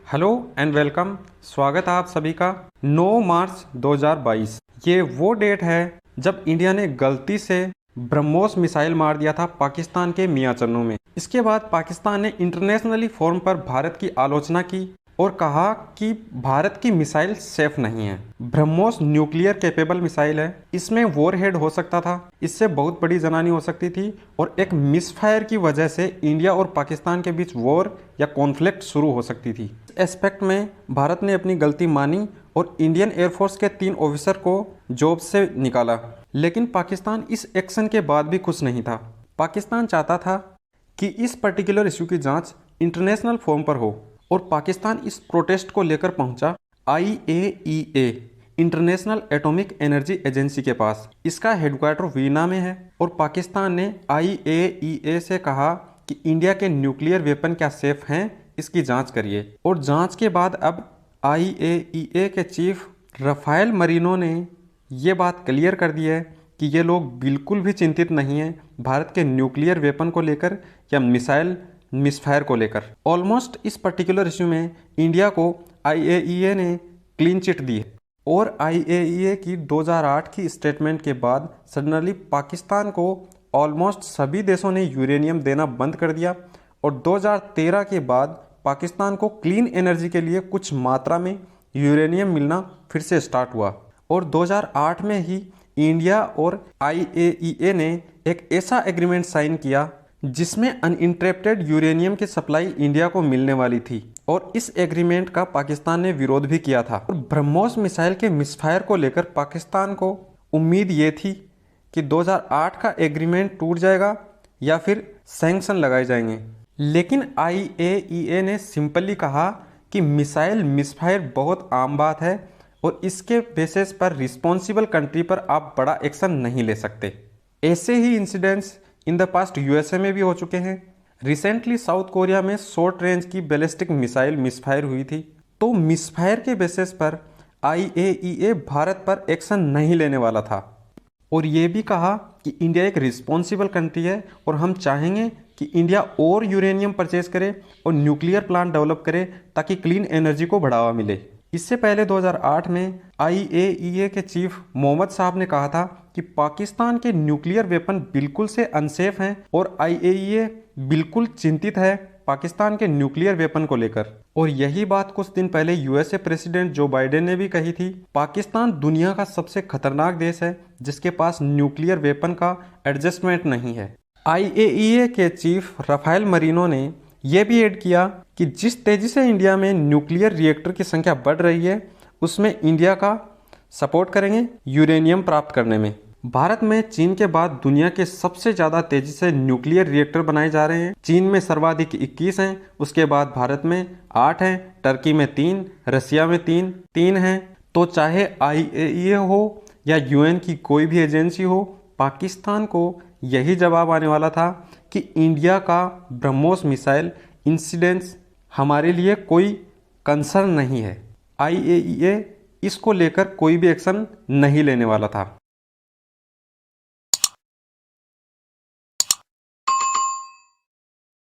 Hello and welcome. स्वागत है आप सभी का। 9 मार्च 2022 ये वो डेट है जब इंडिया ने गलती से ब्रह्मोस मिसाइल मार दिया था पाकिस्तान के मियां चन्नू में। इसके बाद पाकिस्तान ने इंटरनेशनली फोरम पर भारत की आलोचना की और कहा कि भारत की मिसाइल सेफ नहीं है। ब्रह्मोस न्यूक्लियर कैपेबल मिसाइल है, इसमें वॉरहेड हो सकता था, इससे बहुत बड़ी जनानी हो सकती थी और एक मिसफायर की वजह से इंडिया और पाकिस्तान के बीच वॉर या कॉन्फ्लिक्ट शुरू हो सकती थी। इस एस्पेक्ट में भारत ने अपनी गलती मानी और इंडियन एयरफोर्स के 3 ऑफिसर को जॉब से निकाला। लेकिन पाकिस्तान इस एक्शन के बाद भी खुश नहीं था। पाकिस्तान चाहता था कि इस पर्टिकुलर इशू की जांच इंटरनेशनल फोरम पर हो और पाकिस्तान इस प्रोटेस्ट को लेकर पहुंचा IAEA international atomic energy agency के पास। इसका हेडक्वार्टर वीना में है और पाकिस्तान ने IAEA से कहा कि इंडिया के न्यूक्लियर वेपन क्या सेफ हैं, इसकी जांच करिए। और जांच के बाद अब IAEA के चीफ राफेल मरीनो ने ये बात क्लियर कर दी है कि ये लोग बिल्कुल भी चिंतित नहीं हैं भारत के न्यूक्लियर वेपन को लेकर या मिसाइल मिसफायर को लेकर। ऑलमोस्ट इस पर्टिकुलर इशू में इंडिया को IAEA ने क्लीन चिट दी है और IAEA की 2008 की स्टेटमेंट के बाद सडनली पाकिस्तान को ऑलमोस्ट सभी देशों ने यूरेनियम देना बंद कर दिया और 2013 के बाद पाकिस्तान को क्लीन एनर्जी के लिए कुछ मात्रा में यूरेनियम मिलना फिर से स्टार्ट हुआ। और 2008 में ही इंडिया और IAEA ने एक ऐसा एग्रीमेंट साइन किया जिसमें अनइंटरप्टेड यूरेनियम की सप्लाई इंडिया को मिलने वाली थी और इस एग्रीमेंट का पाकिस्तान ने विरोध भी किया था। और ब्रह्मोस मिसाइल के मिसफायर को लेकर पाकिस्तान को उम्मीद ये थी कि 2008 का एग्रीमेंट टूट जाएगा या फिर सैंक्शन लगाए जाएंगे। लेकिन IAEA ने सिंपली कहा कि मिसाइल मिसफायर बहुत आम बात है और इसके बेसिस पर रिस्पॉन्सिबल कंट्री पर आप बड़ा एक्शन नहीं ले सकते। ऐसे ही incidents in the past USA में भी हो चुके हैं। रिसेंटली साउथ कोरिया में शॉर्ट रेंज की बैलिस्टिक मिसाइल मिसफायर हुई थी। तो मिसफायर के बेसिस पर IAEA भारत पर एक्शन नहीं लेने वाला था और ये भी कहा कि इंडिया एक रिस्पॉन्सिबल कंट्री है और हम चाहेंगे कि इंडिया और यूरेनियम परचेज करे और न्यूक्लियर प्लांट डेवलप करे ताकि क्लीन एनर्जी को बढ़ावा मिले। इससे पहले 2008 में IAEA के चीफ मोहम्मद साहब ने कहा था कि पाकिस्तान के न्यूक्लियर वेपन बिल्कुल से अनसेफ हैं और IAEA बिल्कुल चिंतित है पाकिस्तान के न्यूक्लियर वेपन को लेकर। और यही बात कुछ दिन पहले USA प्रेसिडेंट जो बाइडेन ने भी कही थी। पाकिस्तान दुनिया का सबसे खतरनाक देश है जिसके पास न्यूक्लियर वेपन का एडजस्टमेंट नहीं है। IAEA के चीफ राफेल मरीनो ने यह भी ऐड किया कि जिस तेजी से इंडिया में न्यूक्लियर रिएक्टर की संख्या बढ़ रही है उसमें इंडिया का सपोर्ट करेंगे यूरेनियम प्राप्त करने में। भारत में चीन के बाद दुनिया के सबसे ज़्यादा तेजी से न्यूक्लियर रिएक्टर बनाए जा रहे हैं। चीन में सर्वाधिक 21 हैं, उसके बाद भारत में 8 हैं, टर्की में 3, रसिया में 3 हैं। तो चाहे IAEA हो या UN की कोई भी एजेंसी हो, पाकिस्तान को यही जवाब आने वाला था कि इंडिया का ब्रह्मोस मिसाइल इंसिडेंट्स हमारे लिए कोई कंसर्न नहीं है। IAEA इसको लेकर कोई भी एक्शन नहीं लेने वाला था।